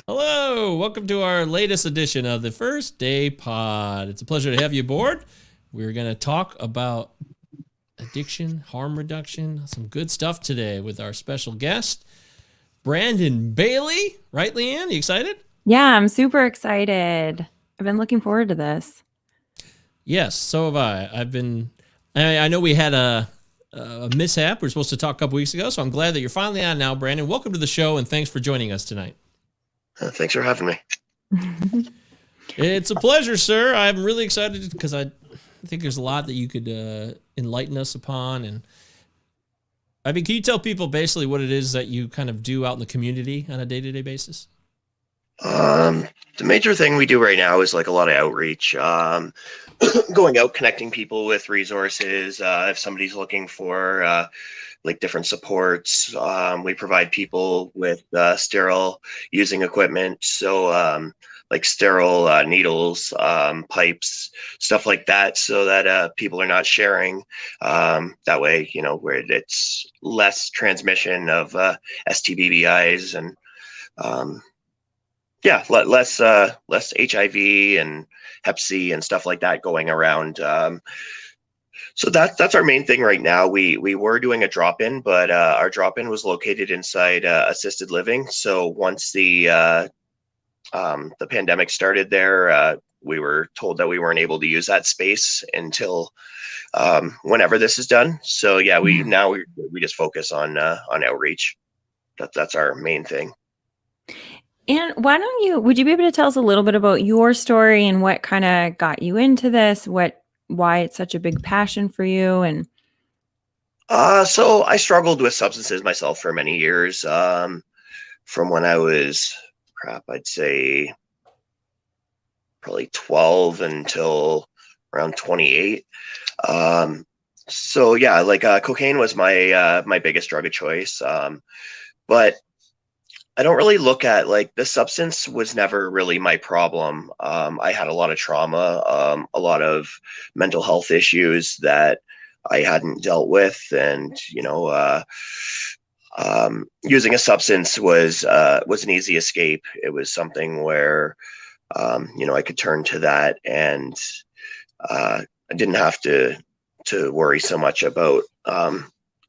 Hello, welcome to our latest edition of the First Day Pod. It's a pleasure to have you aboard. We're going to talk about addiction, harm reduction, some good stuff today with our special guest, Brandon Bailey. Right, Leanne? You excited? Yeah, I'm super excited. I've been looking forward to this. Yes, so have I. I know we had a mishap. We were supposed to talk a couple weeks ago, so I'm glad that you're finally on now, Brandon. Welcome to the show, and thanks for joining us tonight. Thanks for having me. It's a pleasure, sir. I'm really excited because I think there's a lot that you could enlighten us upon. And I mean, can you tell people basically what it is that you kind of do out in the community on a day-to-day basis? The major thing we do right now is like a lot of outreach, going out, connecting people with resources. If somebody's looking for like different supports, we provide people with sterile using equipment. So like sterile needles, pipes, stuff like that, so that people are not sharing. That way, where it's less transmission of STBBIs and less HIV and Hep C and stuff like that going around. So that's our main thing right now. We were doing a drop-in, but our drop-in was located inside assisted living. So once the pandemic started there, we were told that we weren't able to use that space until whenever this is done. So yeah, we just focus on outreach. That's our main thing. And would you be able to tell us a little bit about your story and what kind of got you into this? Why it's such a big passion for you? And So I struggled with substances myself for many years. From when I was, I'd say probably 12 until around 28. So yeah, like cocaine was my biggest drug of choice. But I don't really look at, like, the substance was never really my problem. I had a lot of trauma, a lot of mental health issues that I hadn't dealt with, and using a substance was an easy escape. It was something where I could turn to that, and I didn't have to worry so much about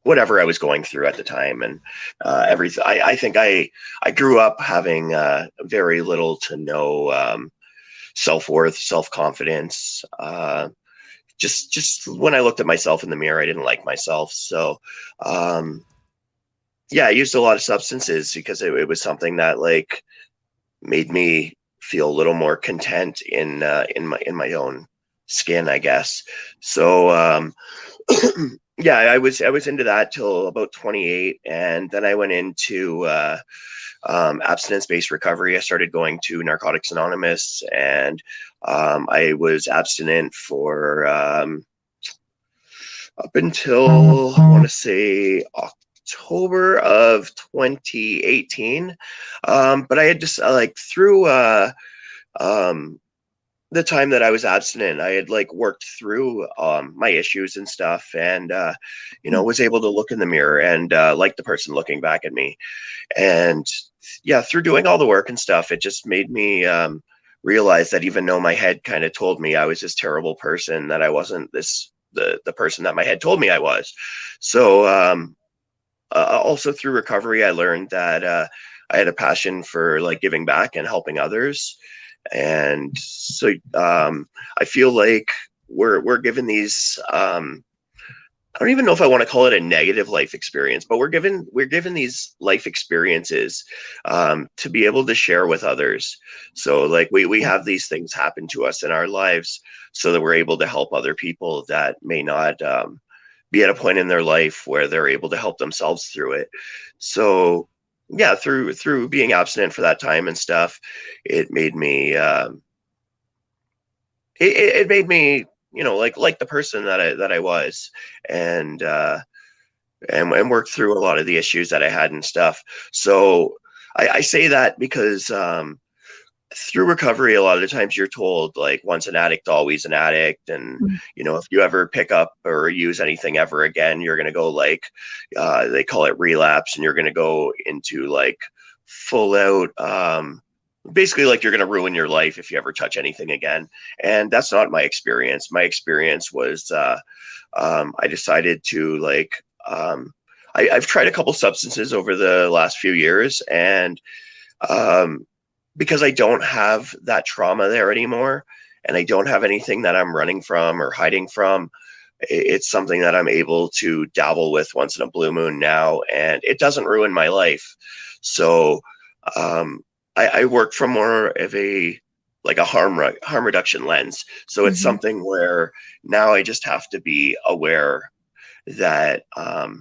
whatever I was going through at the time, and everything. I think I grew up having very little to no self-worth, self-confidence. Just when I looked at myself in the mirror, I didn't like myself. So yeah, I used a lot of substances because it was something that, like, made me feel a little more content in my own skin, I guess. So yeah, I was into that till about 28, and then I went into abstinence-based recovery. I started going to Narcotics Anonymous, and I was abstinent for up until, I want to say, October of 2018. But I had just through the time that I was abstinent, I had, like, worked through my issues and stuff, and was able to look in the mirror and like the person looking back at me. And yeah, through doing all the work and stuff, it just made me realize that even though my head kind of told me I was this terrible person, that I wasn't the person that my head told me I was. So also through recovery, I learned that I had a passion for, like, giving back and helping others. And so I feel like we're given these I don't even know if I want to call it a negative life experience, but we're given these life experiences to be able to share with others. So, like, we have these things happen to us in our lives so that we're able to help other people that may not be at a point in their life where they're able to help themselves through it. So yeah, through being abstinent for that time and stuff, it made me it made me, like the person that I was, and worked through a lot of the issues that I had and stuff. So I say that because through recovery, a lot of the times you're told, like, once an addict, always an addict. And, if you ever pick up or use anything ever again, you're going to go, like, they call it relapse, and you're going to go into, like, full out basically like you're going to ruin your life if you ever touch anything again. And that's not my experience. My experience was I decided to I've tried a couple substances over the last few years, and because I don't have that trauma there anymore, and I don't have anything that I'm running from or hiding from, it's something that I'm able to dabble with once in a blue moon now, and it doesn't ruin my life. So I work from more of a harm reduction lens. So it's something where now I just have to be aware that I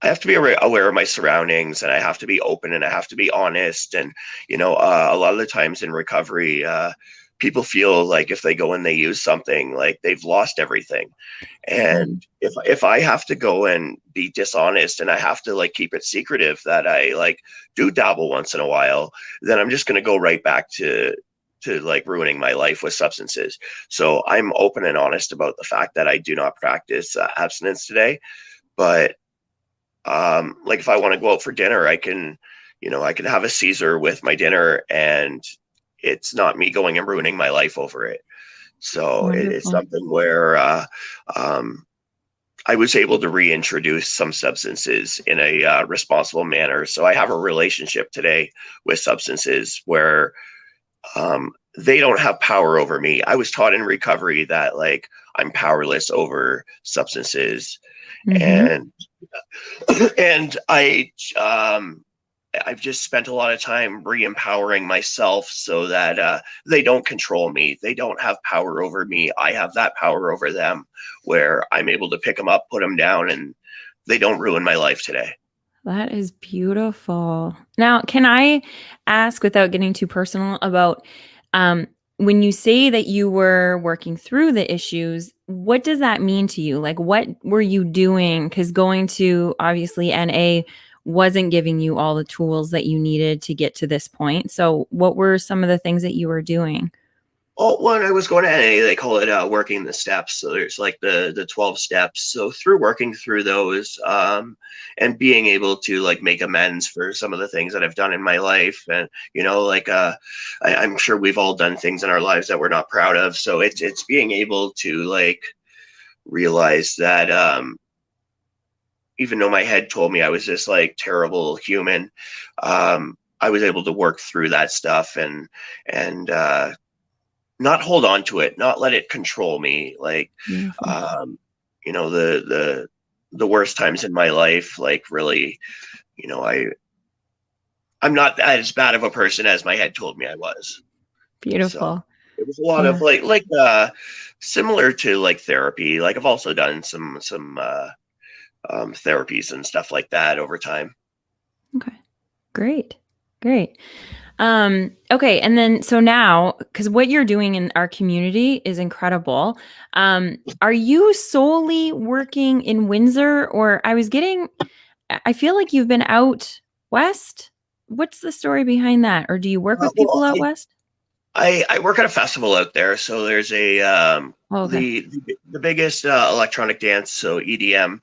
have to be aware of my surroundings, and I have to be open, and I have to be honest. And, a lot of the times in recovery, people feel like if they go and they use something, like they've lost everything. And if I have to go and be dishonest, and I have to keep it secretive that I do dabble once in a while, then I'm just going to go right back to ruining my life with substances. So I'm open and honest about the fact that I do not practice abstinence today. But if I want to go out for dinner, I can have a Caesar with my dinner, and it's not me going and ruining my life over it. So it's something where I was able to reintroduce some substances in a responsible manner. So I have a relationship today with substances where they don't have power over me. I was taught in recovery that I'm powerless over substances. And I've just spent a lot of time re-empowering myself so that they don't control me. They don't have power over me. I have that power over them, where I'm able to pick them up, put them down, and they don't ruin my life today. That is beautiful. Now, can I ask, without getting too personal, about when you say that you were working through the issues, what does that mean to you? What were you doing? Because going to, obviously, NA wasn't giving you all the tools that you needed to get to this point. So what were some of the things that you were doing? Oh, when I was going to NA, they call it working the steps. So there's the 12 steps. So through working through those, and being able to make amends for some of the things that I've done in my life, and I'm sure we've all done things in our lives that we're not proud of. So it's being able to realize that even though my head told me I was this terrible human, I was able to work through that stuff and not hold on to it, not let it control me. The worst times in my life, really, I'm not as bad of a person as my head told me I was. Beautiful. So it was a lot of similar to therapy. I've also done some therapies and stuff like that over time. Okay, great. Okay. And then, so now, because what you're doing in our community is incredible. Are you solely working in Windsor, or I feel like you've been out west? What's the story behind that? Or do you work with people out west? I work at a festival out there. So there's the biggest electronic dance, so EDM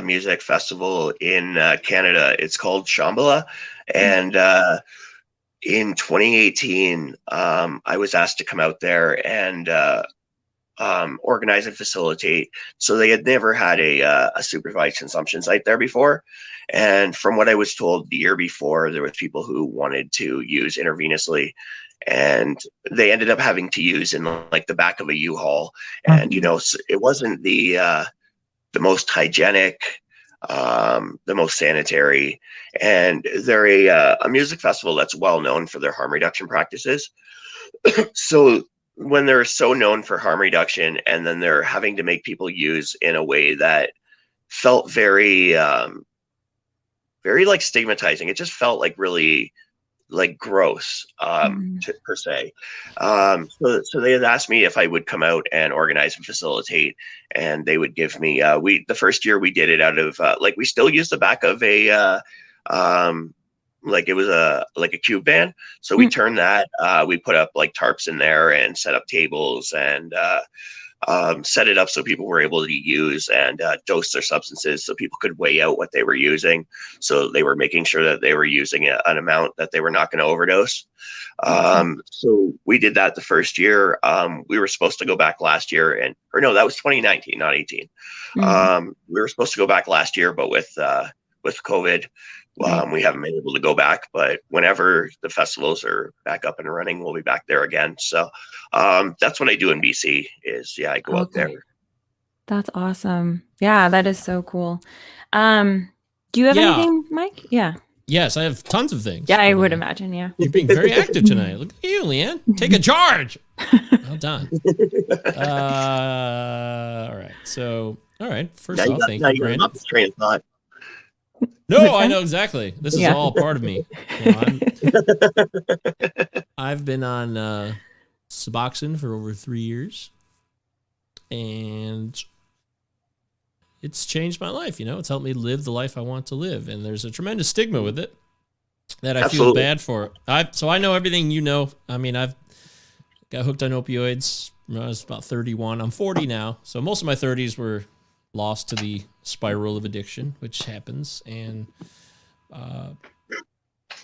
music festival in Canada. It's called Shambhala. And in 2018, I was asked to come out there and organize and facilitate. So they had never had a supervised consumption site there before. And from what I was told, the year before, there was people who wanted to use intravenously, and they ended up having to use in the back of a U-Haul. And it wasn't the most hygienic, the most sanitary, and they're a music festival that's well known for their harm reduction practices. So when they're so known for harm reduction, and then they're having to make people use in a way that felt very very stigmatizing, it just felt really gross per se. So they had asked me if I would come out and organize and facilitate, and they would give me the first year we did it out of we still used the back of a it was a cube van. So we turned that, we put up tarps in there and set up tables, and set it up so people were able to use and dose their substances so people could weigh out what they were using. So they were making sure that they were using an amount that they were not going to overdose. So we did that the first year. We were supposed to go back last year, or no, that was 2019, not 18. We were supposed to go back last year, but with COVID, we haven't been able to go back. But whenever the festivals are back up and running, we'll be back there again. So that's what I do in BC is, I go out there. That's awesome. Yeah, that is so cool. Do you have anything, Mike? Yeah. Yes, I have tons of things. Yeah, I would imagine. Yeah. You're being very active tonight. Look at you, Leanne. Take a charge. Well done. All right. So, first off, thank you, Brandon. Train of thought. No, I know exactly. This is all part of me. I've been on Suboxone for over 3 years, and it's changed my life. It's helped me live the life I want to live, and there's a tremendous stigma with it that I feel bad for. So I know everything you know. I mean, I've got hooked on opioids when I was about 31. I'm 40 now, so most of my 30s were lost to the spiral of addiction, which happens. And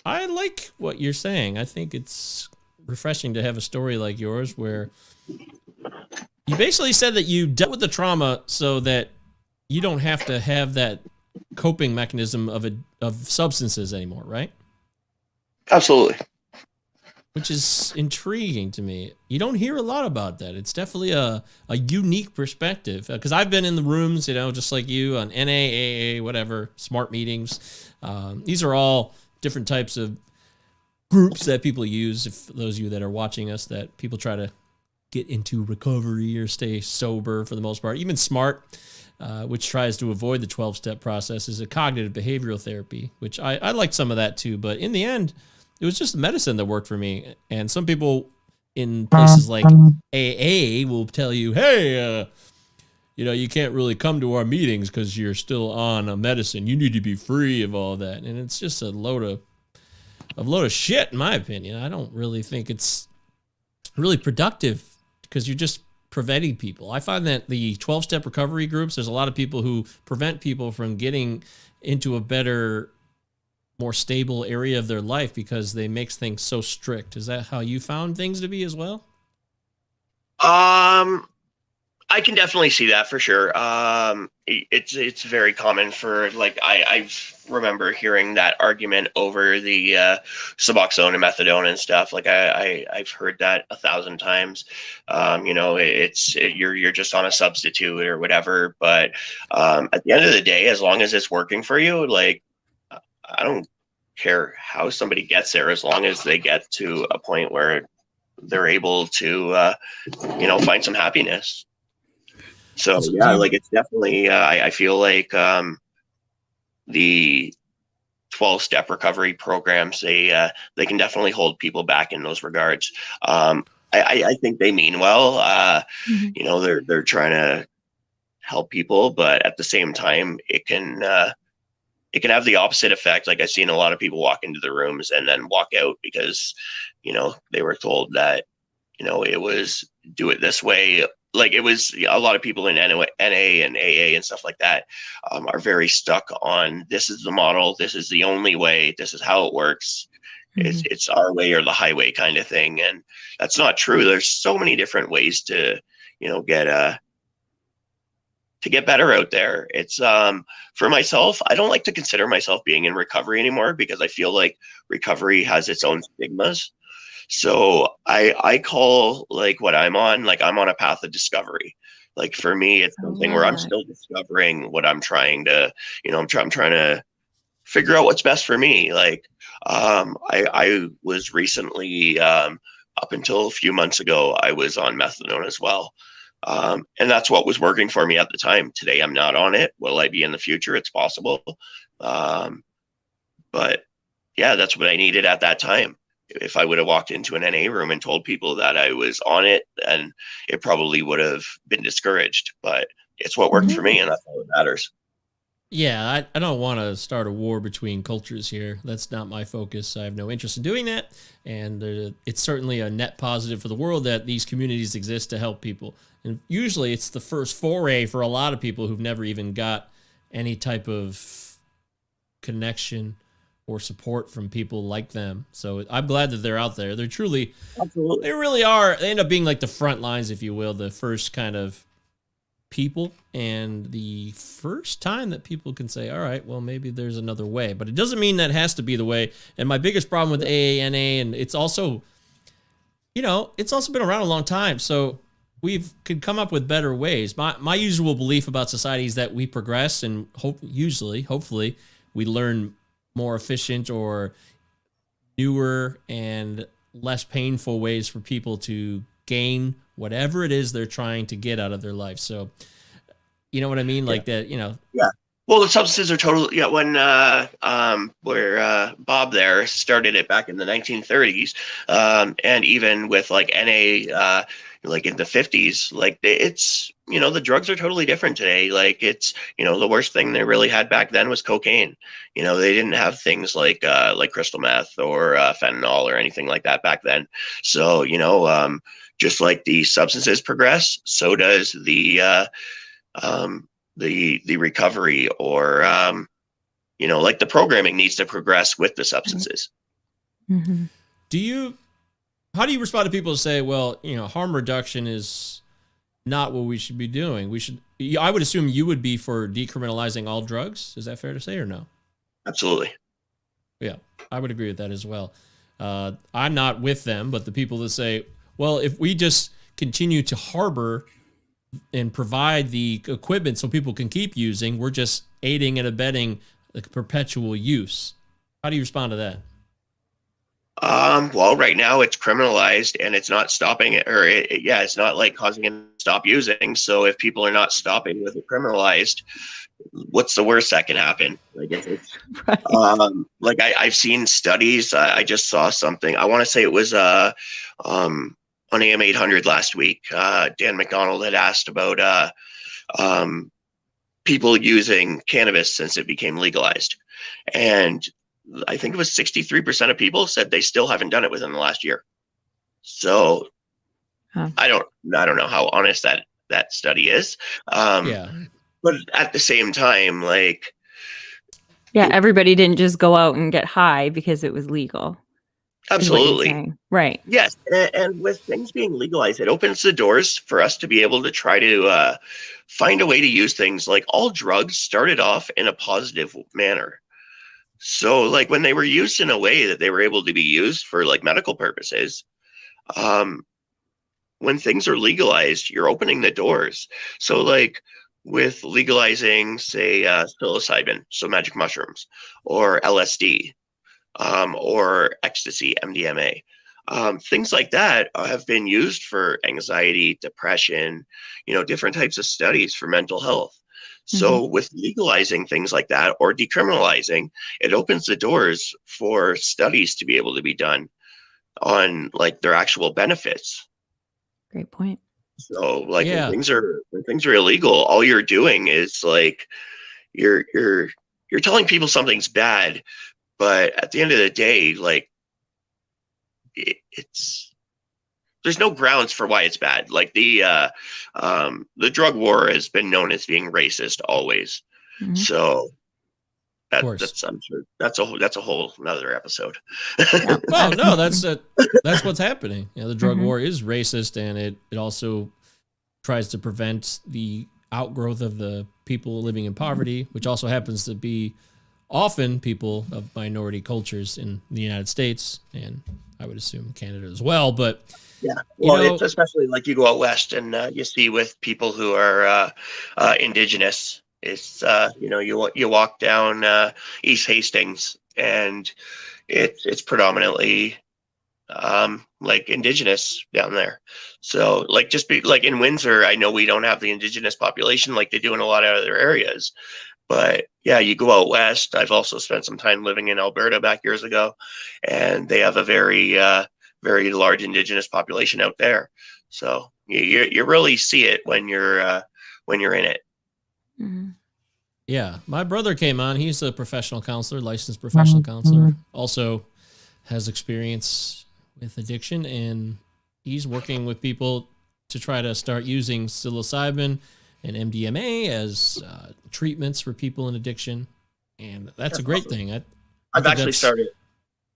I like what you're saying. I think it's refreshing to have a story like yours where you basically said that you dealt with the trauma so that you don't have to have that coping mechanism of substances anymore, right? Absolutely. Which is intriguing to me. You don't hear a lot about that. It's definitely a unique perspective. Because I've been in the rooms, just like you, on NA, AA, whatever, smart meetings. These are all different types of groups that people use. If those of you that are watching us, that people try to get into recovery or stay sober for the most part. Even SMART, which tries to avoid the 12-step process, is a cognitive behavioral therapy, which I liked some of that too. But in the end, it was just medicine that worked for me. And some people in places like AA will tell you, hey, you can't really come to our meetings because you're still on a medicine. You need to be free of all that. And it's just a load of shit, in my opinion. I don't really think it's really productive because you're just preventing people. I find that the 12-step recovery groups, there's a lot of people who prevent people from getting into a better, more stable area of their life because they make things so strict. Is that how you found things to be as well? I can definitely see that for sure. It's very common for I remember hearing that argument over the Suboxone and methadone and stuff. I've heard that 1,000 times. You're just on a substitute or whatever. But at the end of the day, as long as it's working for you, I don't care how somebody gets there, as long as they get to a point where they're able to find some happiness. So it's definitely I feel like the 12-step recovery programs, they can definitely hold people back in those regards. I think they mean well. They're trying to help people, but at the same time it can have the opposite effect. I've seen a lot of people walk into the rooms and then walk out because they were told that it was do it this way. It was a lot of people in NA and AA and stuff like that are very stuck on, this is the model, this is the only way, this is how it works. It's our way or the highway kind of thing. And that's not true. There's so many different ways to, get better out there. It's for myself, I don't like to consider myself being in recovery anymore because I feel like recovery has its own stigmas. So I call what I'm on, I'm on a path of discovery. For me, it's something where I'm still discovering what I'm trying to, I'm trying to figure out what's best for me. I was recently, up until a few months ago, I was on methadone as well. And that's what was working for me at the time. Today, I'm not on it. Will I be in the future? It's possible. But yeah, that's what I needed at that time. If I would have walked into an NA room and told people that I was on it, then it probably would have been discouraged, but it's what worked for me, and that's all that matters. Yeah, I don't want to start a war between cultures here. That's not my focus. I have no interest in doing that. And it's certainly a net positive for the world that these communities exist to help people. And usually it's the first foray for a lot of people who've never even got any type of connection or support from people like them. So I'm glad that they're out there. They're truly, Absolutely. they really are. They end up being like the front lines, if you will, the first kind of people, and the first time that people can say, all right, well, maybe there's another way. But it doesn't mean that has to be the way. And my biggest problem with AANA, and it's also, it's also been around a long time. So we've could come up with better ways. My usual belief about society is that we progress and hopefully, we learn more efficient or newer and less painful ways for people to gain whatever it is they're trying to get out of their life. So, you know what I mean? Like that, Yeah. Well, the substances are totally, when where Bob there started it back in the 1930s, and even with like NA, like in the 50s, like it's, the drugs are totally different today. Like it's, the worst thing they really had back then was cocaine. They didn't have things like crystal meth or fentanyl or anything like that back then. So, just like the substances progress, so does the recovery, or like the programming needs to progress with the substances. Mm-hmm. How do you respond to people who say, well, harm reduction is not what we should be doing? I would assume you would be for decriminalizing all drugs. Is that fair to say, or no? Absolutely. Yeah, I would agree with that as well. I'm not with them, but the people that say, well, if we just continue to harbor and provide the equipment so people can keep using, we're just aiding and abetting the perpetual use. How do you respond to that? Well, right now it's criminalized and it's not stopping it, or it's not like causing it to stop using. So if people are not stopping with it criminalized, what's the worst that can happen? Like it's Right. like I've seen studies. I just saw something. I want to say it was on AM 800 last week. Dan McDonald had asked about people using cannabis since it became legalized, and I think it was 63% of people said they still haven't done it within the last year. So Huh. I don't know how honest that study is. Yeah. But at the same time, like, Yeah, everybody didn't just go out and get high because it was legal. Is what you're absolutely. saying. Right. Yes. And with things being legalized, it opens the doors for us to be able to try to find a way to use things. Like all drugs started off in a positive manner. So like when they were used in a way that they were able to be used for like medical purposes, when things are legalized, you're opening the doors. So like with legalizing, say, psilocybin, so magic mushrooms, or LSD, or ecstasy, MDMA, things like that have been used for anxiety, depression, different types of studies for mental health. So with legalizing things like that or decriminalizing, it opens the doors for studies to be able to be done on like their actual benefits. Great point. So like Yeah. when things are illegal, all you're doing is like you're telling people something's bad, but at the end of the day, like there's no grounds for why it's bad. Like the drug war has been known as being racist always. Mhm. So course. I'm sure that's a whole another episode. Yeah. Well, no, that's what's happening. The drug Mhm. war is racist, and it also tries to prevent the outgrowth of the people living in poverty, which also happens to be often people of minority cultures in the United States, and I would assume Canada as well. But Yeah, well, it's especially like you go out west and you see with people who are indigenous. It's you walk down East Hastings and it's predominantly like indigenous down there. So like just be like in Windsor, I know we don't have the indigenous population like they do in a lot of other areas. But yeah, you go out west. I've also spent some time living in Alberta back years ago, and they have a very very large indigenous population out there. So you really see it when you're in it. Mhm. Yeah, my brother came on. He's a professional counselor, licensed professional counselor. Also has experience with addiction, and he's working with people to try to start using psilocybin and MDMA as treatments for people in addiction, and that's a great thing. I I've think actually that's started.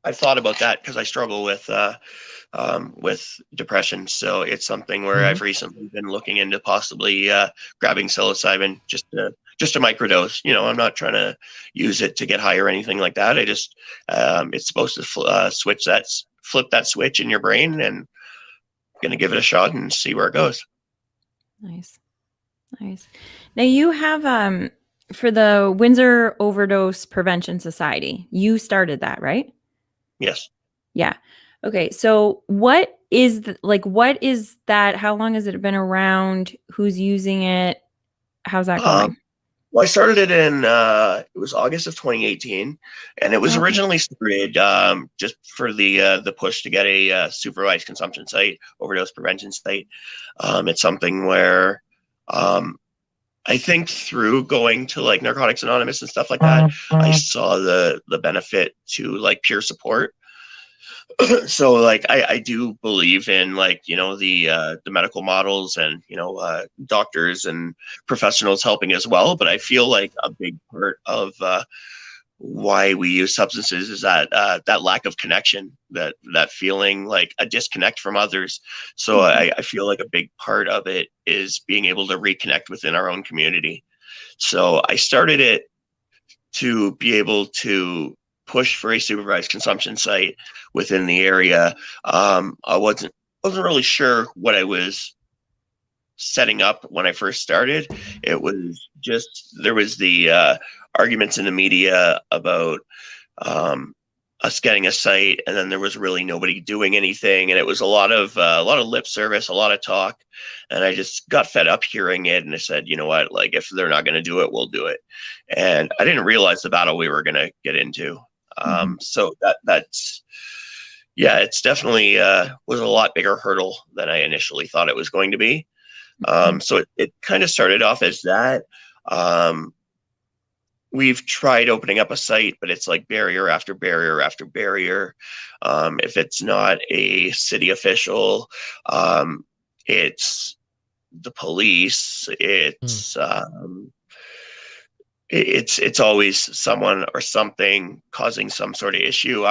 I've thought about that because I struggle with depression. So it's something where Mhm. I've recently been looking into possibly grabbing psilocybin just a microdose. I'm not trying to use it to get high or anything like that. I just it's supposed to flip that switch in your brain, and going to give it a shot and see where it goes. Nice. Nice. Now you have for the Windsor Overdose Prevention Society, you started that, right? Yes. Yeah. Okay. So what is what is that? How long has it been around? Who's using it? How's that Um, going? Well, I started it in it was August of 2018, and it was Okay. originally started just for the push to get a supervised consumption site, overdose prevention site. It's something where I think through going to like Narcotics Anonymous and stuff like that, I saw the benefit to like peer support. So like I do believe in like the medical models and doctors and professionals helping as well, but I feel like a big part of why we use substances is that lack of connection, that feeling like a disconnect from others. So I feel like a big part of it is being able to reconnect within our own community. So I started it to be able to push for a supervised consumption site within the area. I wasn't really sure what I was setting up when I first started. It was just there was the arguments in the media about us getting a site, and then there was really nobody doing anything, and it was a lot of lip service, a lot of talk, and I just got fed up hearing it, and I said, you know what, like if they're not going to do it, we'll do it, and I didn't realize the battle we were going to get into. So that's yeah, it's definitely was a lot bigger hurdle than I initially thought it was going to be. So it kind of started off as that. Um, we've tried opening up a site, but it's like barrier after barrier after barrier. If it's not a city official, it's the police. It's always someone or something causing some sort of issue.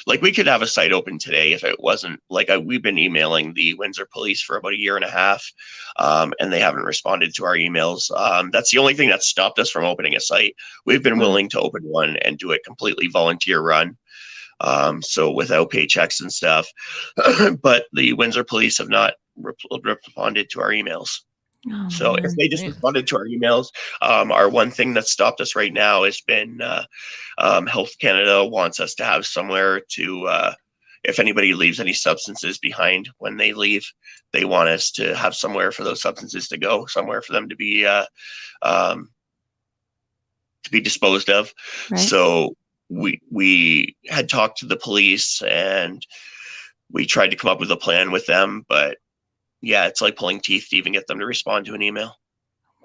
Like we could have a site open today if it wasn't like we've been emailing the Windsor police for about a year and a half, and they haven't responded to our emails. That's the only thing that stopped us from opening a site. We've been Wow. willing to open one and do it completely volunteer run, so without paychecks and stuff. But the Windsor police have not responded to our emails. Oh So if man. they just responded to our emails, our one thing that stopped us right now has been Health Canada wants us to have somewhere to, if anybody leaves any substances behind when they leave, they want us to have somewhere for those substances to go, somewhere for them to be disposed of. Right. So we had talked to the police and we tried to come up with a plan with them, but yeah, it's like pulling teeth to even get them to respond to an email.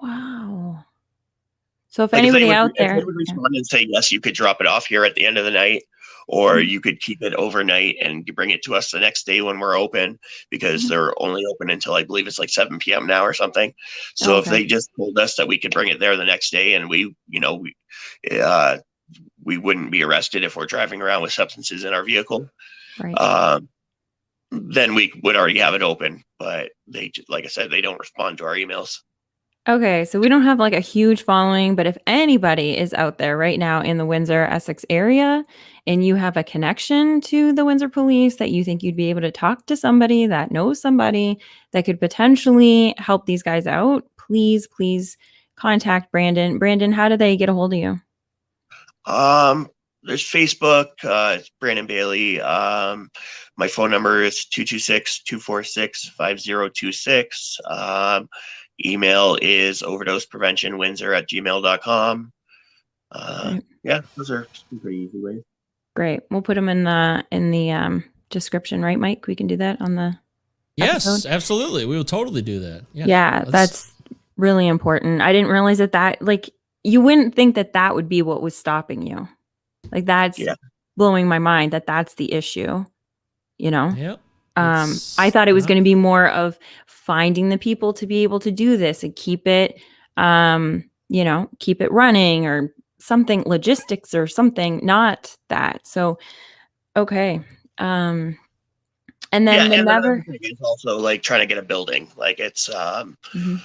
Wow. So if Like anybody out if they there, would yeah. respond and say yes, you could drop it off here at the end of the night, or you could keep it overnight and bring it to us the next day when we're open, because they're only open until I believe it's like 7 p.m. now or something. Oh, So if okay. they just told us that we could bring it there the next day, and uh, we wouldn't be arrested if we're driving around with substances in our vehicle, Right. then we would already have it open. But like I said, they don't respond to our emails. Okay, so we don't have like a huge following, but if anybody is out there right now in the Windsor, Essex area, and you have a connection to the Windsor police that you think you'd be able to talk to somebody that knows somebody that could potentially help these guys out, please contact Brandon. Brandon, how do they get a hold of you? There's Facebook, it's Brandon Bailey. My phone number is 226-246-5026. Email is overdosepreventionwindsor@gmail.com. Great. Yeah, those are some pretty easy ways. Great. We'll put them in the description, right, Mike? We can do that on the Yes, episode. absolutely. We will totally do that. Yeah, that's really important. I didn't realize that like you wouldn't think that that would be what was stopping you. Like, that's Yeah. blowing my mind that that's the issue, you know? Yep. I thought it was going to be more of finding the people to be able to do this and keep it, keep it running or something, logistics or something, not that. So, okay. And then And another never. thing is also like trying to get a building. Like it's Mhm.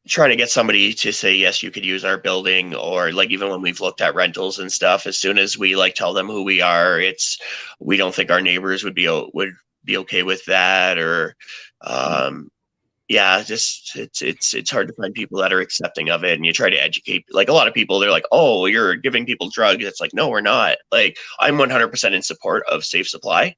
trying to get somebody to say yes, you could use our building, or like even when we've looked at rentals and stuff, as soon as we like tell them who we are, we don't think our neighbors would be okay with that, or just it's hard to find people that are accepting of it. And you try to educate, like a lot of people, they're like, oh, you're giving people drugs. It's like, no, we're not. Like, I'm 100% in support of safe supply.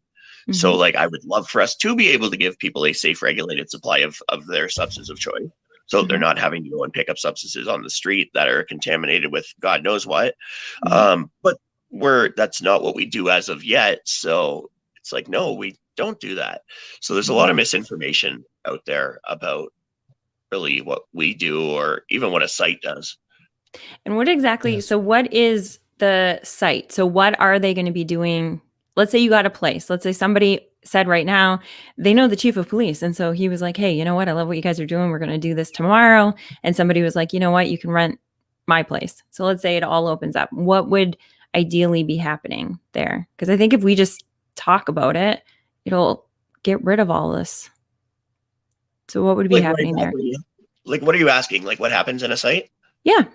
So Mhm. like I would love for us to be able to give people a safe, regulated supply of their substance of choice. So they're Mhm. not having to go and pick up substances on the street that are contaminated with God knows what. Mhm. But that's not what we do as of yet. So it's like, no, we don't do that. So there's a lot Mhm. of misinformation out there about really what we do, or even what a site does. And what exactly, Yes. so what is the site? So what are they going to be doing? Let's say you got a place. Let's say somebody said right now, they know the chief of police. And so he was like, hey, you know what? I love what you guys are doing. We're going to do this tomorrow. And somebody was like, you know what? You can rent my place. So let's say it all opens up. What would ideally be happening there? Because I think if we just talk about it, it'll get rid of all this. So what would be Like what happening there? exactly? Like what are you asking? Like what happens in a site? Yeah.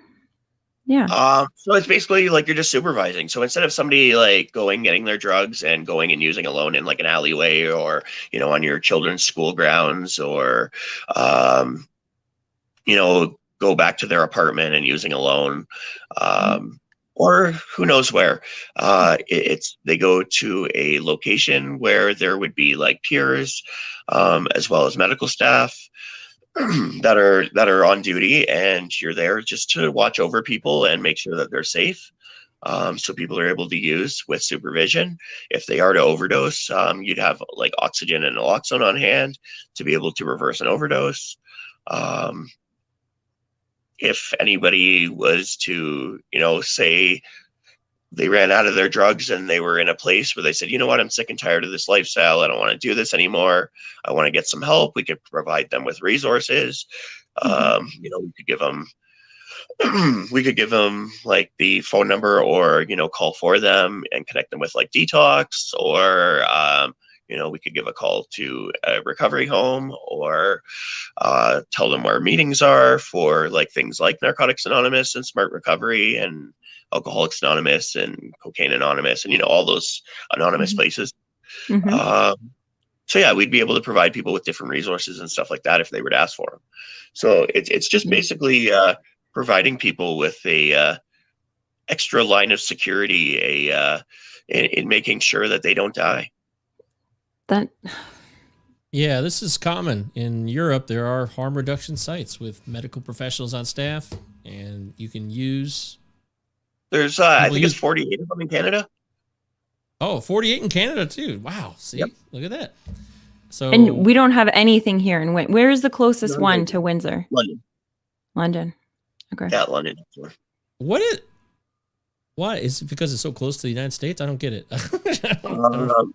Yeah. So it's basically like you're just supervising. So instead of somebody like getting their drugs and going and using alone in like an alleyway, or on your children's school grounds, or um, go back to their apartment and using alone, or who knows where. They go to a location where there would be like peers, as well as medical staff that are on duty, and you're there just to watch over people and make sure that they're safe. So people are able to use with supervision. If they are to overdose, you'd have like oxygen and naloxone on hand to be able to reverse an overdose. Um, if anybody was to, say they ran out of their drugs and they were in a place where they said, you know what, I'm sick and tired of this lifestyle. I don't want to do this anymore. I want to get some help. We could provide them with resources. Mhm. We could give them like the phone number, or call for them and connect them with like detox, or we could give a call to a recovery home, or tell them where meetings are for like things like Narcotics Anonymous and Smart Recovery and Alcoholics Anonymous and Cocaine Anonymous, and all those anonymous Mhm. places. Mhm. um, so yeah, we'd be able to provide people with different resources and stuff like that if they were to ask for them. So it's just Yeah. basically providing people with a extra line of security, in making sure that they don't die. That Yeah, this is common. In Europe, there are harm reduction sites with medical professionals on staff, and you can use. There's I People think it's use. 48 of them in Canada. Oh, 48 in Canada too. Wow. Yep. See, look at that. and So, we don't have anything here in Where's the closest None one right to now. Windsor? London. London. Okay. Yeah, London. what is. Why? Is it because it's so close to the United States? I don't get it.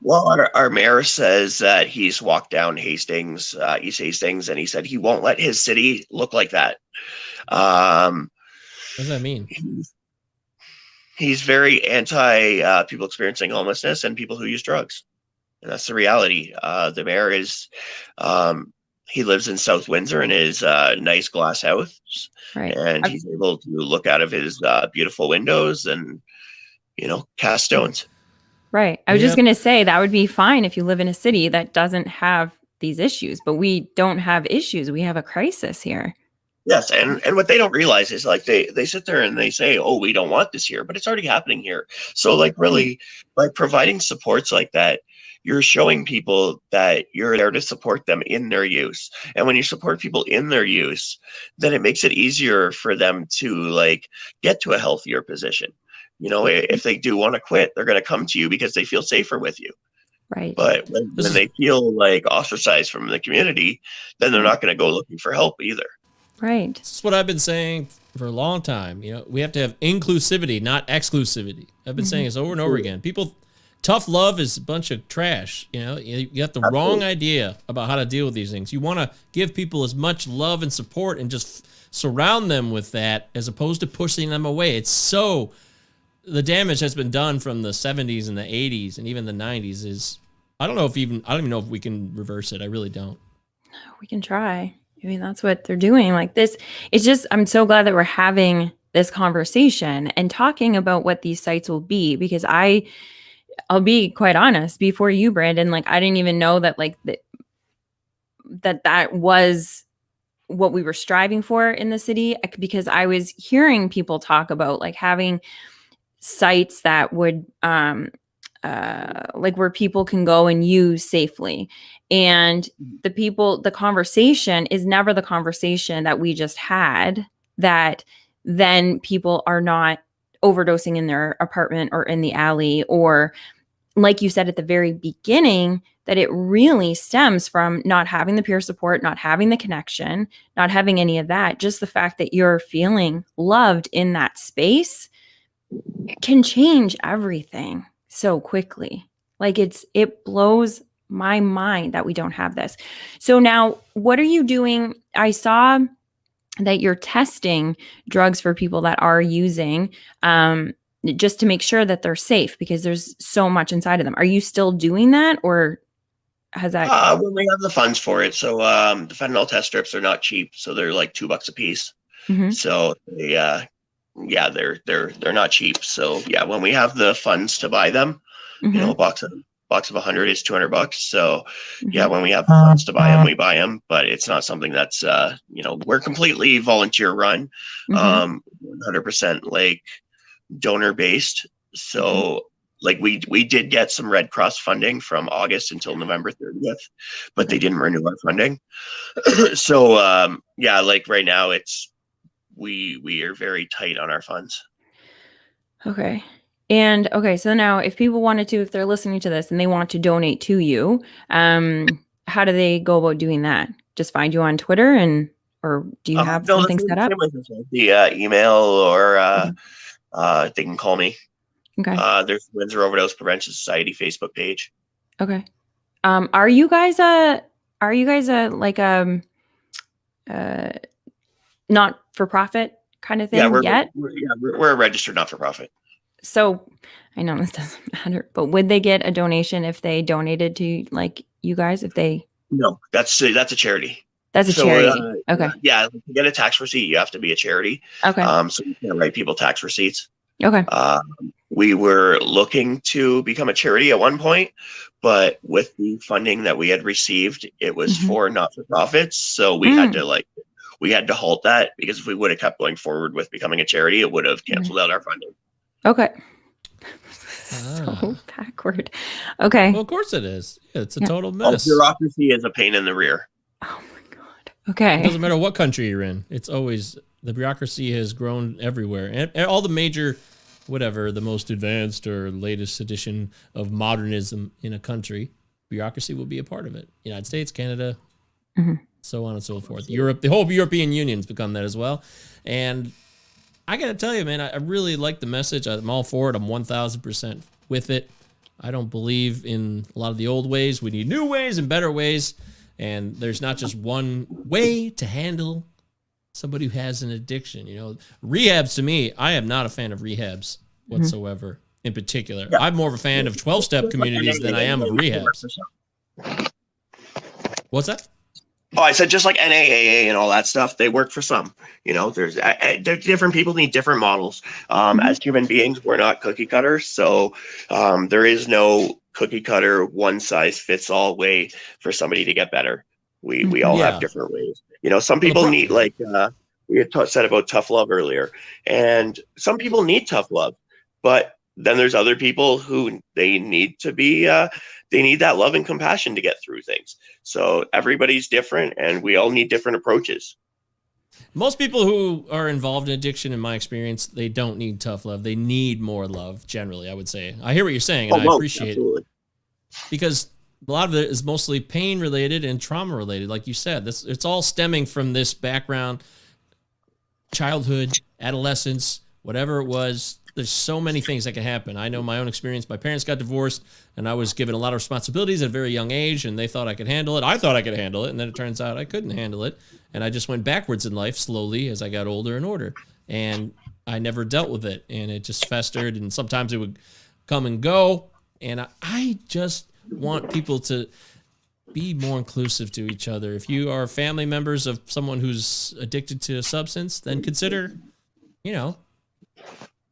Well, our mayor says that he's walked down Hastings, East Hastings, and he said he won't let his city look like that. Um, What does that mean? he's very anti people experiencing homelessness and people who use drugs, and that's the reality. The mayor is, he lives in South Windsor in his nice glass house, Right. and he's able to look out of his beautiful windows and cast stones. Right. I was just Yep. going to say that would be fine if you live in a city that doesn't have these issues, but we don't have issues. We have a crisis here. Yes, and what they don't realize is like they sit there and they say, "Oh, we don't want this here," but it's already happening here. So like really, by providing supports like that, you're showing people that you're there to support them in their use. And when you support people in their use, then it makes it easier for them to like get to a healthier position. If they do want to quit, they're going to come to you because they feel safer with you. Right. But when, This when is they feel like ostracized from the community, then they're Right. not going to go looking for help either. Right. This is what I've been saying for a long time. You know, we have to have inclusivity, not exclusivity. I've been saying this over and over again. Tough love is a bunch of trash. You know, you got the wrong idea about how to deal with these things. You want to give people as much love and support and just surround them with that as opposed to pushing them away. The damage that's been done from the 70s and the 80s and even the 90s is, I don't even know if we can reverse it. I really don't. We can try. I mean, that's what they're doing. Like this, it's just, I'm so glad that we're having this conversation and talking about what these sites will be, because I'll be quite honest, before you, Brandon, like I didn't even know that like that was what we were striving for in the city, because I was hearing people talk about like having sites that would like where people can go and use safely. And the conversation is never the conversation that we just had, that then people are not overdosing in their apartment or in the alley, or like you said at the very beginning, that it really stems from not having the peer support, not having the connection, not having any of that. Just the fact that you're feeling loved in that space can change everything so quickly. Like it blows my mind that we don't have this. So now what are you doing? I saw that you're testing drugs for people that are using, just to make sure that they're safe, because there's so much inside of them. Are you still doing that, or has that? When we have the funds for it. So the fentanyl test strips are not cheap, so they're like $2 a piece. Mhm. So they, they're not cheap. So yeah, when we have the funds to buy them, you know, a box of 100 is $200. So yeah, when we have the funds to buy them, we buy them. But it's not something that's you know, we're completely volunteer run, 100% like donor based. So like we did get some Red Cross funding from August until November 30th, but they didn't renew our funding. So yeah, like right now it's we are very tight on our funds. Okay. And okay, so now if people wanted to, if they're listening to this and they want to donate to you, how do they go about doing that? Just find you on Twitter, or do you have something set up? The email, or they can call me. Okay. There's Windsor Overdose Prevention Society Facebook page. Okay. Are you guys like not for profit kind of thing yet? We're a registered not for profit. So I know this doesn't matter, but would they get a donation if they donated to like you guys? No, that's a charity. That's a charity. Okay. Yeah, to get a tax receipt, you have to be a charity. Okay. So you can't write people tax receipts. Okay. We were looking to become a charity at one point, but with the funding that we had received, it was for not-for-profits. So we had to halt that, because if we would have kept going forward with becoming a charity, it would have canceled out our funding. Okay. So backward. Okay. Well, of course it is. It's a total mess. Bureaucracy is a pain in the rear. Oh my God. Okay. It doesn't matter what country you're in. It's always, the bureaucracy has grown everywhere. And all the major, whatever, the most advanced or latest edition of modernism in a country, bureaucracy will be a part of it. United States, Canada, so on and so forth. Europe, the whole European Union's become that as well. And I got to tell you, man, I really like the message. I'm all for it. I'm 1,000% with it. I don't believe in a lot of the old ways. We need new ways and better ways. And there's not just one way to handle somebody who has an addiction. You know, rehabs, to me, I am not a fan of rehabs whatsoever in particular. Yeah. I'm more of a fan of 12-step communities than I am of rehabs. What's that? Oh, I said just like NAAA and all that stuff, they work for some. You know, there's different people need different models. As human beings, we're not cookie cutters. So there is no cookie cutter, one size fits all way for somebody to get better. We all have different ways. You know, some people need, like we had said about tough love earlier, and some people need tough love, but then there's other people who they need to be, they need that love and compassion to get through things. So everybody's different, and we all need different approaches. Most people who are involved in addiction, in my experience, they don't need tough love. They need more love, generally, I would say. I hear what you're saying, and I appreciate it. Because a lot of it is mostly pain-related and trauma-related, like you said. It's all stemming from this background childhood, adolescence, whatever it was. There's so many things that can happen. I know my own experience. My parents got divorced, and I was given a lot of responsibilities at a very young age, and they thought I could handle it. I thought I could handle it, and then it turns out I couldn't handle it. And I just went backwards in life slowly as I got older and older. And I never dealt with it, and it just festered, and sometimes it would come and go. And I just want people to be more inclusive to each other. If you are family members of someone who's addicted to a substance, then consider,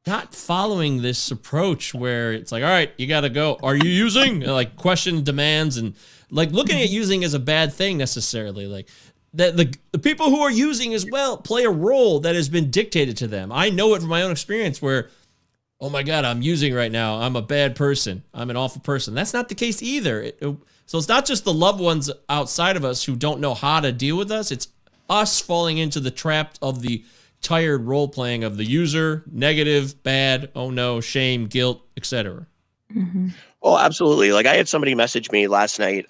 not following this approach where it's like, all right, you got to go. Are you using? Like, question demands, and like looking at using as a bad thing necessarily. Like, the people who are using as well play a role that has been dictated to them. I know it from my own experience where, oh my God, I'm using right now. I'm a bad person. I'm an awful person. That's not the case either. So it's not just the loved ones outside of us who don't know how to deal with us. It's us falling into the trap of the tired role playing of the user, negative, bad, oh no, shame, guilt, etc. Mm-hmm. Oh, absolutely. Like, I had somebody message me last night.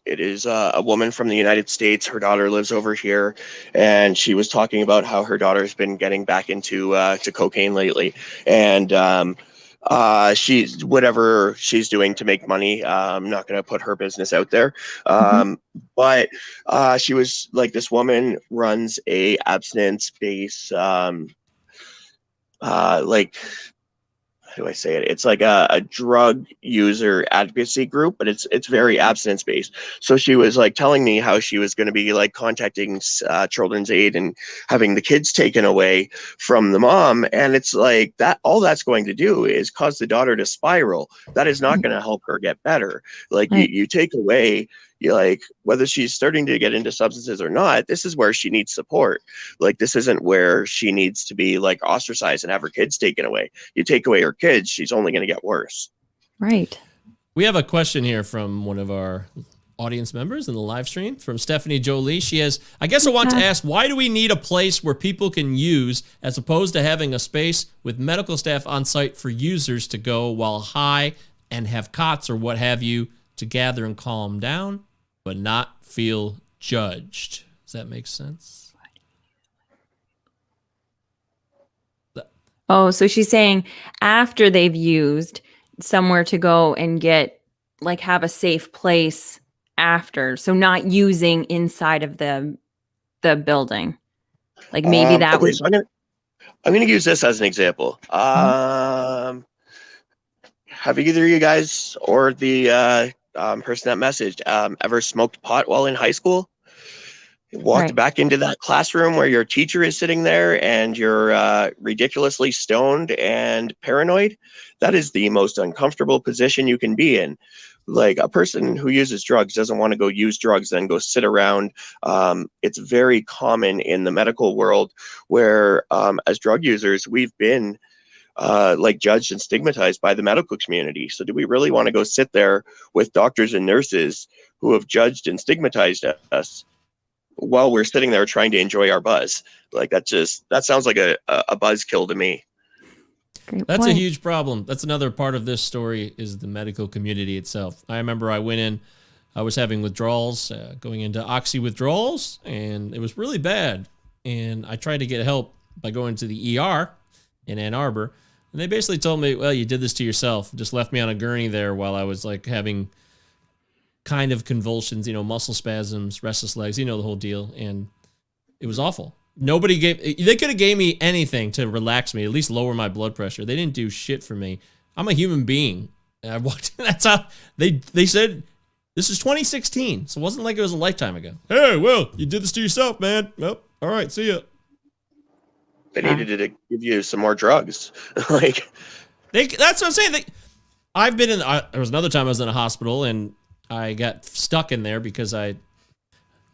It is a woman from the United States. Her daughter lives over here, and she was talking about how her daughter's been getting back into to cocaine lately, and she's whatever she's doing to make money. I'm not going to put her business out there, but she was like, this woman runs a abstinence-based like, how do I say it? It's like a drug user advocacy group, but it's very abstinence based. So she was like telling me how she was going to be like contacting Children's Aid and having the kids taken away from the mom. And it's like that, all that's going to do is cause the daughter to spiral. That is not going to help her get better. Like, you take away, like, whether she's starting to get into substances or not, this is where she needs support. Like, this isn't where she needs to be like ostracized and have her kids taken away. You take away her kids, she's only going to get worse. Right. We have a question here from one of our audience members in the live stream, from Stephanie Jolie. She has, I guess I want to ask, why do we need a place where people can use as opposed to having a space with medical staff on site for users to go while high and have cots or what have you to gather and calm down, but not feel judged? Does that make sense? Oh, so she's saying after they've used, somewhere to go and get, like, have a safe place after. So not using inside of the building. Like, maybe that okay, would. so I'm gonna use this as an example. Have either of you guys or the person that messaged ever smoked pot while in high school? Walked back into that classroom where your teacher is sitting there and you're ridiculously stoned and paranoid? That is the most uncomfortable position you can be in. Like, a person who uses drugs doesn't want to go use drugs, then go sit around. It's very common in the medical world where as drug users, we've been like judged and stigmatized by the medical community. So do we really want to go sit there with doctors and nurses who have judged and stigmatized us while we're sitting there trying to enjoy our buzz? Like, that sounds like a buzzkill to me. That's a huge problem. That's another part of this story, is the medical community itself. I remember I went in, I was having withdrawals, going into oxy withdrawals, and it was really bad. And I tried to get help by going to the ER in Ann Arbor. And they basically told me, well, you did this to yourself. Just left me on a gurney there while I was like having kind of convulsions, muscle spasms, restless legs, the whole deal. And it was awful. They could have gave me anything to relax me, at least lower my blood pressure. They didn't do shit for me. I'm a human being. And I walked in, that's how they said, this is 2016. So it wasn't like it was a lifetime ago. Hey, well, you did this to yourself, man. Well, all right, see ya. They needed to give you some more drugs. Like, that's what I'm saying. There was another time I was in a hospital and I got stuck in there because I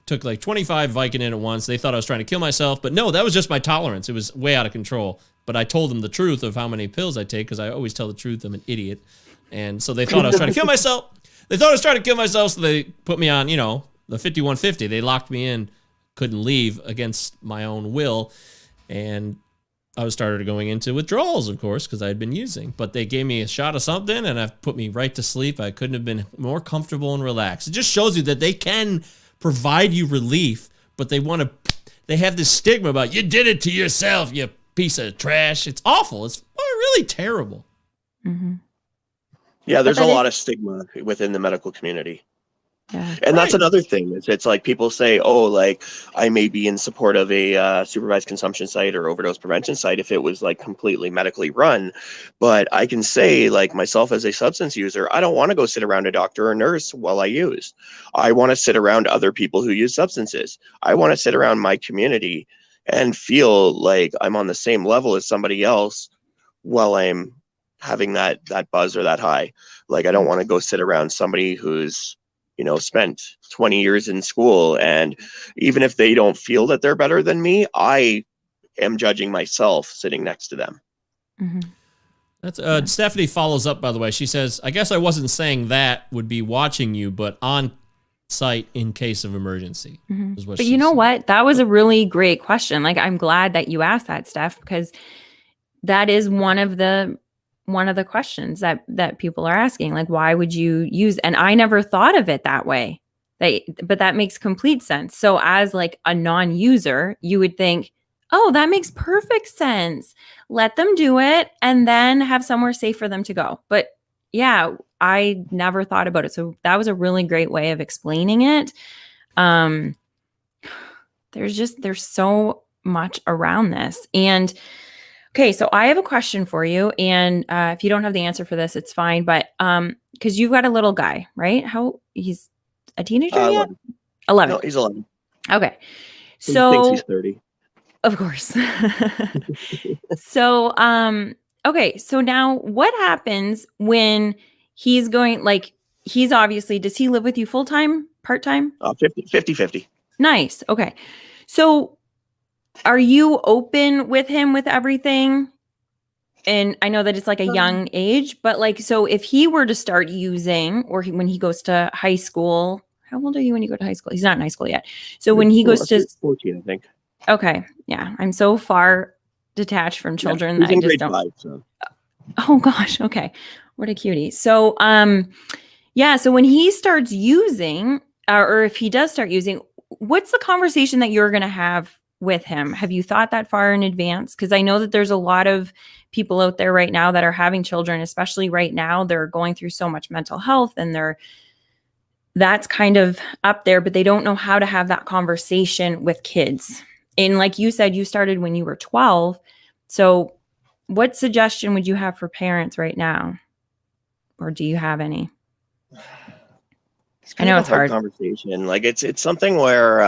took like 25 Vicodin at once. They thought I was trying to kill myself, but no, that was just my tolerance. It was way out of control. But I told them the truth of how many pills I take, because I always tell the truth. I'm an idiot. And so they thought I was trying to kill myself. So they put me on, the 5150. They locked me in, couldn't leave against my own will. And I started going into withdrawals, of course, because I had been using. But they gave me a shot of something, and it put me right to sleep. I couldn't have been more comfortable and relaxed. It just shows you that they can provide you relief, but they want to they have this stigma about, you did it to yourself, you piece of trash. It's awful. It's really terrible. Mm-hmm. Yeah, there's that a lot is- of stigma within the medical community. Yeah. And that's Right. another thing. It's like people say, oh, like I may be in support of a supervised consumption site or overdose prevention site if it was like completely medically run. But I can say, like myself as a substance user, I don't want to go sit around a doctor or nurse while I use. I want to sit around other people who use substances. I want to sit around my community and feel like I'm on the same level as somebody else while I'm having that buzz or that high. Like I don't want to go sit around somebody who's, you know, spent 20 years in school, and even if they don't feel that they're better than me, I am judging myself sitting next to them. Mm-hmm. That's Stephanie follows up, by the way. She says, I guess I wasn't saying that would be watching you, but on site in case of emergency. Mm-hmm. Is what But she you know said. what? That was a really great question. Like, I'm glad that you asked that, Steph, because that is one of the questions that people are asking. Like, why would you use? And I never thought of it that way. But that makes complete sense. So as like a non-user, you would think, oh, that makes perfect sense. Let them do it and then have somewhere safe for them to go. But yeah, I never thought about it. So that was a really great way of explaining it. There's so much around this. And okay, so I have a question for you. And if you don't have the answer for this, it's fine. But because you've got a little guy, right? He's a teenager yet? 11. No, he's 11. Okay. He thinks he's So 30. of course. So okay, so now what happens when he's going, like, he's obviously, does he live with you full-time, part-time? 50-50. Nice. Okay. So are you open with him with everything? And I know that it's like a young age, but like, so if he were to start using, or when he goes to high school, how old are you when you go to high school? He's not in high school yet. So when he goes to 14, I think. Okay. Yeah. I'm so far detached from children He's that I in just grade don't. 5, so. Oh gosh. Okay. What a cutie. So, yeah. So when he starts using, or if he does start using, what's the conversation that you're going to have with him? Have you thought that far in advance? Because I know that there's a lot of people out there right now that are having children, especially right now. They're going through so much mental health, and that's kind of up there, but they don't know how to have that conversation with kids. And like you said, you started when you were 12. So what suggestion would you have for parents right now? Or do you have any? It's I know it's hard. conversation. Like it's something where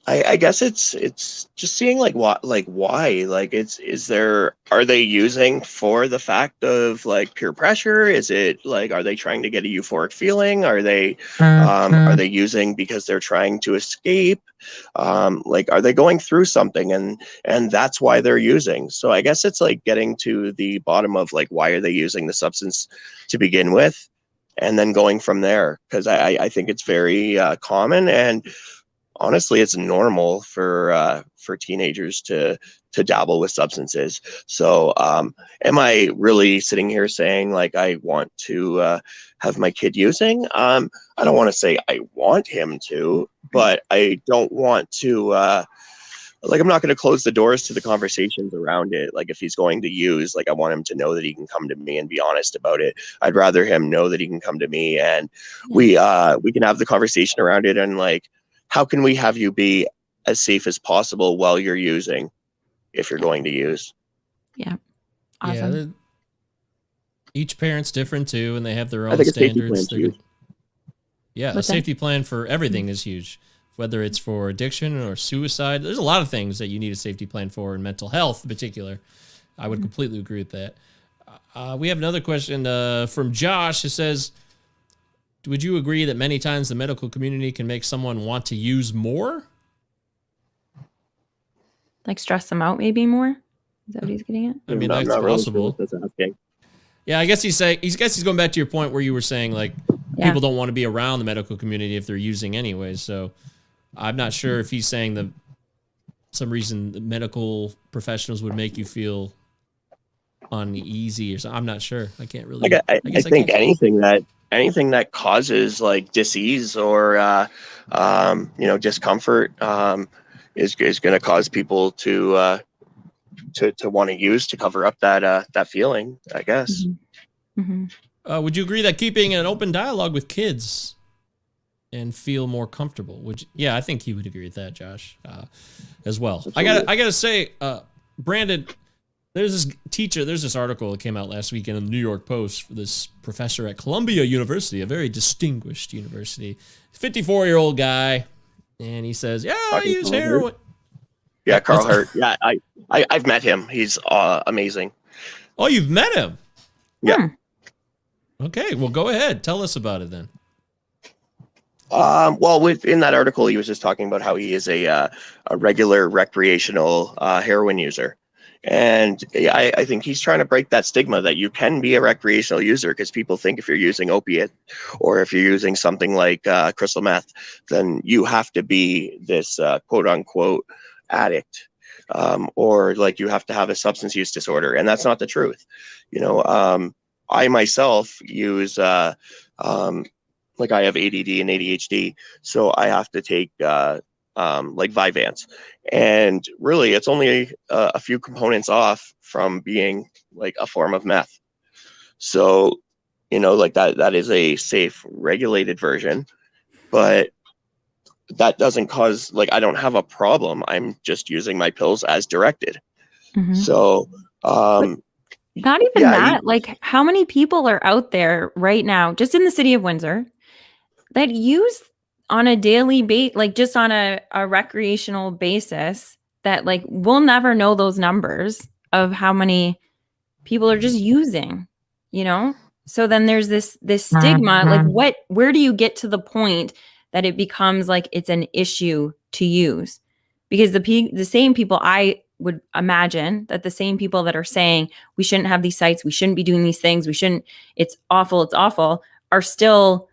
I guess it's just seeing like what, like why, like are they using for the fact of like peer pressure? Is it like, are they trying to get a euphoric feeling? Are they using because they're trying to escape? Like, are they going through something and that's why they're using? So I guess it's like getting to the bottom of like, why are they using the substance to begin with? And then going from there, because I think it's very common, and honestly, it's normal for teenagers to dabble with substances. So, am I really sitting here saying like I want to have my kid using? I don't want to say I want him to, but I don't want to. Like, I'm not going to close the doors to the conversations around it. Like, if he's going to use, like, I want him to know that he can come to me and be honest about it. I'd rather him know that he can come to me and we can have the conversation around it, and like, how can we have you be as safe as possible while you're using, if you're going to use? Yeah. Awesome. Yeah. Each parent's different too, and they have their I own think a safety standards. plan's huge. Yeah, What's a that? safety plan for everything is huge. Whether it's for addiction or suicide, there's a lot of things that you need a safety plan for, in mental health in particular. I would completely agree with that. We have another question from Josh. It says, would you agree that many times the medical community can make someone want to use more? Like stress them out maybe more? Is that what he's getting at? I mean, I'm that's not really sure possible. what that's asking. Yeah, I guess he's going back to your point where you were saying like Yeah. people don't want to be around the medical community if they're using anyways. So I'm not sure if he's saying that some reason the medical professionals would make you feel uneasy or something. I'm not sure. I can't really. Like, I guess think can't- anything that anything that causes like disease or discomfort is going to cause people to want to use to cover up that feeling, I guess. Would you agree that keeping an open dialogue with kids and feel more comfortable? Yeah, I think he would agree with that, Josh, as well. Absolutely. I gotta say, Brandon, there's this article that came out last week in the New York Post for this professor at Columbia University, a very distinguished university, 54-year-old guy, and he says, "Yeah, I use heroin." Yeah, Carl Hurt. Yeah, I've met him. He's amazing. Oh, you've met him? Yeah. Okay, well, go ahead. Tell us about it then. Well, in that article, he was just talking about how he is a regular recreational heroin user. And I think he's trying to break that stigma that you can be a recreational user, because people think if you're using opiate or if you're using something like crystal meth, then you have to be this quote unquote addict, or like you have to have a substance use disorder. And that's not the truth. I myself use like I have ADD and ADHD, so I have to take like Vyvanse, and really it's only a few components off from being like a form of meth. So, like that is a safe, regulated version, but that doesn't cause, like, I don't have a problem. I'm just using my pills as directed. So, not even that. Like, how many people are out there right now, just in the city of Windsor, that use on a daily basis, like just on a recreational basis, that like we'll never know those numbers of how many people are just using, So then there's this stigma, like where do you get to the point that it becomes like it's an issue to use? Because the same people, I would imagine that the same people that are saying we shouldn't have these sites, we shouldn't be doing these things, it's awful, are still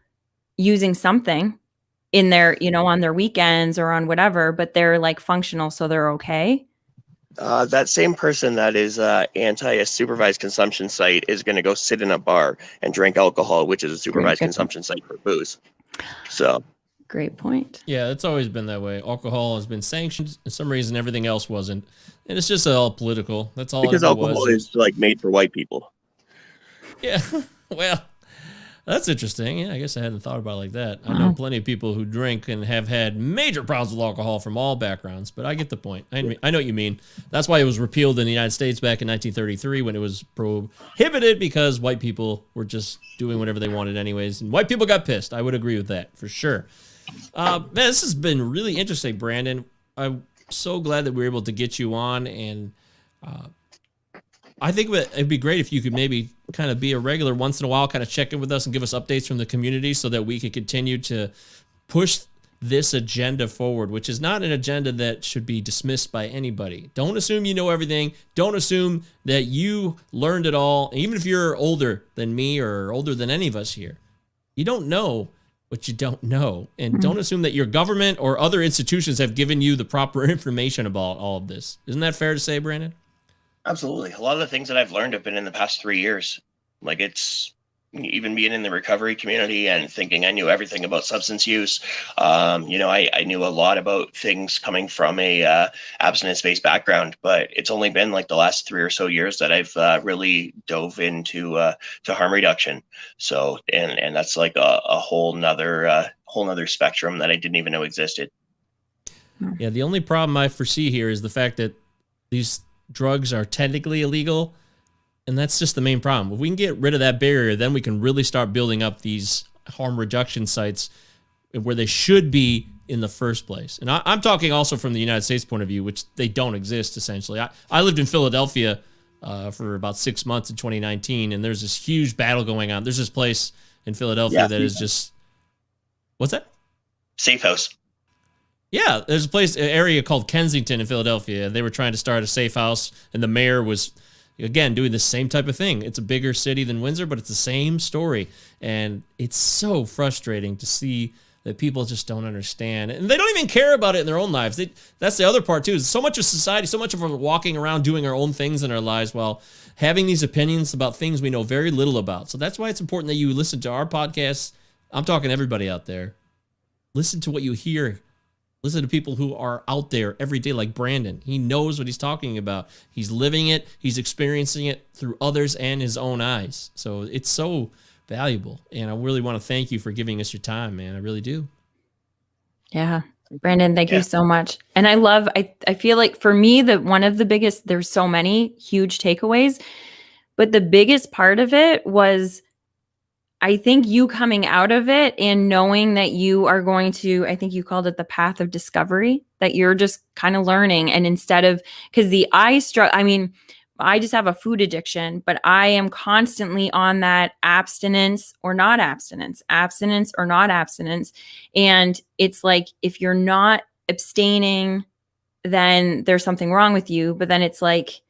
using something in their, on their weekends or on whatever, but they're like functional, so they're okay. That same person that is anti a supervised consumption site is going to go sit in a bar and drink alcohol, which is a supervised consumption site for booze. So great point. Yeah, it's always been that way. Alcohol has been sanctioned. For some reason, everything else wasn't. And it's just all political. That's all. Because alcohol is like made for white people. Yeah. Well, that's interesting. Yeah, I guess I hadn't thought about it like that. I know plenty of people who drink and have had major problems with alcohol from all backgrounds, but I get the point. I know what you mean. That's why it was repealed in the United States back in 1933 when it was prohibited, because white people were just doing whatever they wanted anyways, and white people got pissed. I would agree with that for sure. Man, this has been really interesting, Brandon. I'm so glad that we were able to get you on, and I think it'd be great if you could maybe kind of be a regular once in a while, kind of check in with us and give us updates from the community so that we can continue to push this agenda forward, which is not an agenda that should be dismissed by anybody. Don't assume you know everything. Don't assume that you learned it all. Even if you're older than me or older than any of us here, you don't know what you don't know. And don't assume that your government or other institutions have given you the proper information about all of this. Isn't that fair to say, Brandon? Absolutely. A lot of the things that I've learned have been in the past 3 years. Like, it's even being in the recovery community and thinking I knew everything about substance use. I knew a lot about things coming from a abstinence-based background, but it's only been like the last 3 or so years that I've really dove into to harm reduction. So, and that's like a whole nother spectrum that I didn't even know existed. Yeah, the only problem I foresee here is the fact that these drugs are technically illegal, and that's just the main problem. If we can get rid of that barrier, then we can really start building up these harm reduction sites where they should be in the first place. And I'm talking also from the United States point of view, which they don't exist, essentially. I lived in Philadelphia for about 6 months in 2019, and there's this huge battle going on. There's this place in Philadelphia that is just... What's that? Safe House. Yeah, there's an area called Kensington in Philadelphia. They were trying to start a safe house, and the mayor was, again, doing the same type of thing. It's a bigger city than Windsor, but it's the same story. And it's so frustrating to see that people just don't understand. And they don't even care about it in their own lives. That's the other part too, is so much of society, so much of us walking around doing our own things in our lives while having these opinions about things we know very little about. So that's why it's important that you listen to our podcast. I'm talking to everybody out there. Listen to what you hear. Listen to people who are out there every day, like Brandon. He knows what he's talking about. He's living it. He's experiencing it through others and his own eyes. So it's so valuable. And I really want to thank you for giving us your time, man. I really do. Yeah. Brandon, thank you so much. And I feel like for me, one of the biggest, there's so many huge takeaways, but the biggest part of it was, I think, you coming out of it and knowing that you are going to, I think you called it the path of discovery, that you're just kind of learning. And instead of, because I just have a food addiction, but I am constantly on that abstinence or not abstinence. And it's like, if you're not abstaining, then there's something wrong with you. But then it's like,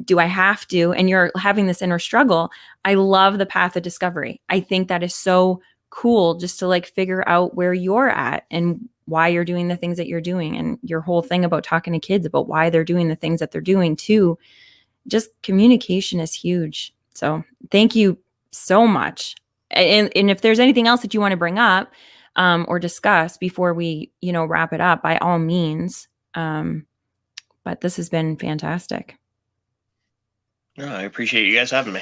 do I have to? And you're having this inner struggle. I love the path of discovery. I think that is so cool, just to like figure out where you're at and why you're doing the things that you're doing, and your whole thing about talking to kids about why they're doing the things that they're doing too. Just communication is huge. So thank you so much. And if there's anything else that you want to bring up or discuss before we, wrap it up, by all means. But this has been fantastic. No, I appreciate you guys having me.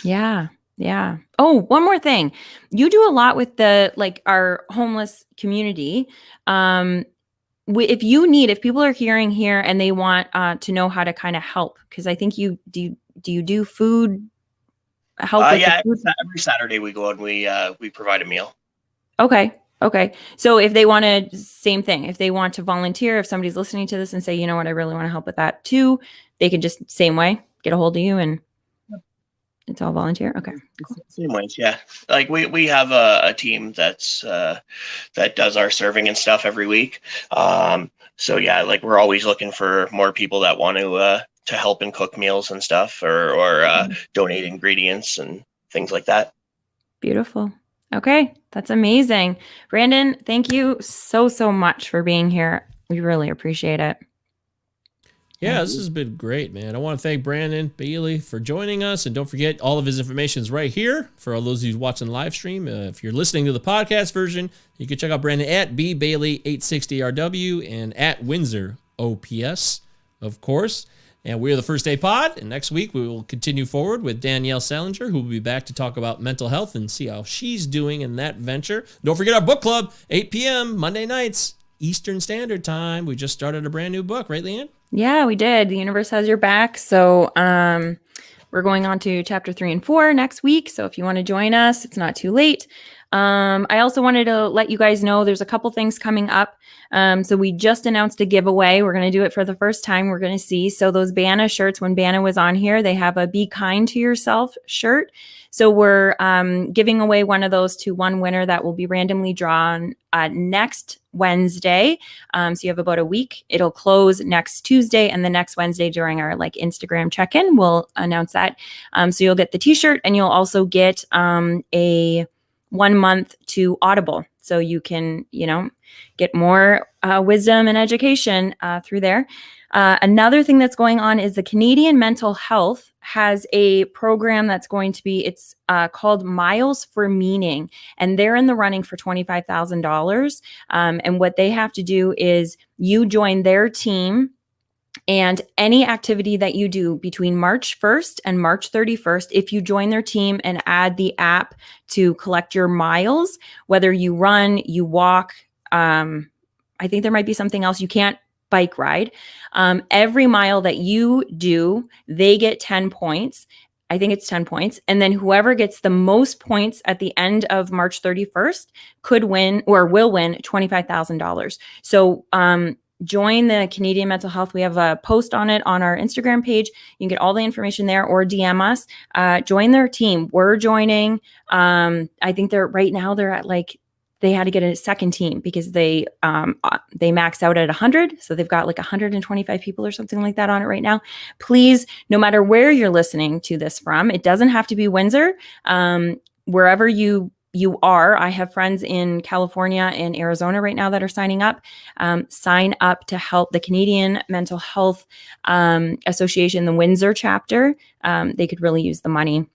Yeah. Yeah. Oh, one more thing. You do a lot with our homeless community. If people are hearing here and they want to know how to kind of help, because I think you do food help? Yeah, every Saturday we go and we provide a meal. Okay. So if they want to, same thing, if they want to volunteer, if somebody's listening to this and say, you know what, I really want to help with that too, they can just same way get a hold of you and it's all volunteer. Okay. Cool. Same ways. Yeah. Like we have a team that does our serving and stuff every week. So yeah, like we're always looking for more people that want to help and cook meals and stuff or donate ingredients and things like that. Beautiful. Okay. That's amazing. Brandon, thank you so much for being here. We really appreciate it. Yeah, this has been great, man. I want to thank Brandon Bailey for joining us. And don't forget, all of his information is right here for all those who's watching the live stream. If you're listening to the podcast version, you can check out Brandon at bbailey860rw and at Windsor OPS, of course. And we're the First Day Pod. And next week, we will continue forward with Danielle Salinger, who will be back to talk about mental health and see how she's doing in that venture. Don't forget our book club, 8 p.m. Monday nights, Eastern Standard Time. We just started a brand new book, right, Leanne? Yeah, we did. The Universe Has Your Back. So we're going on to chapter 3 and 4 next week. So if you want to join us, it's not too late. I also wanted to let you guys know there's a couple things coming up. So we just announced a giveaway. We're going to do it for the first time. We're going to see. So those Banna shirts, when Banna was on here, they have a Be Kind to Yourself shirt. So we're giving away one of those to one winner that will be randomly drawn next Wednesday. So you have about a week. It'll close next Tuesday, and the next Wednesday during our Instagram check-in, we'll announce that. So you'll get the t-shirt, and you'll also get a 1 month to Audible. So you can, get more wisdom and education through there. Another thing that's going on is the Canadian Mental Health has a program that's going to be, it's called Miles for Meaning, and they're in the running for $25,000. And what they have to do is you join their team, and any activity that you do between March 1st and March 31st, if you join their team and add the app to collect your miles, whether you run, you walk, I think there might be something else, you can't bike ride. Every mile that you do, they get 10 points. I think it's 10 points. And then whoever gets the most points at the end of March 31st could win or will win $25,000. So join the Canadian Mental Health. We have a post on it on our Instagram page. You can get all the information there or DM us. Join their team. We're joining. I think right now they're at they had to get a second team because they maxed out at 100. So they've got 125 people or something like that on it right now. Please, no matter where you're listening to this from, it doesn't have to be Windsor. Wherever you you are, I have friends in California and Arizona right now that are signing up. Sign up to help the Canadian Mental Health Association, the Windsor chapter. They could really use the money,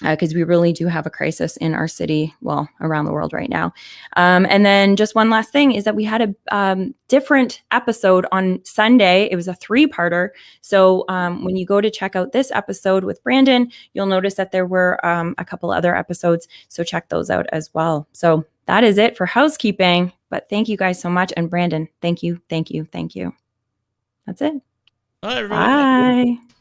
because we really do have a crisis in our city, well, around the world right now. And then just one last thing is that we had a different episode on Sunday. It was a 3-parter. So when you go to check out this episode with Brandon, you'll notice that there were a couple other episodes. So check those out as well. So that is it for housekeeping. But thank you guys so much. And Brandon, thank you, thank you, thank you. That's it. Bye, everybody. Bye.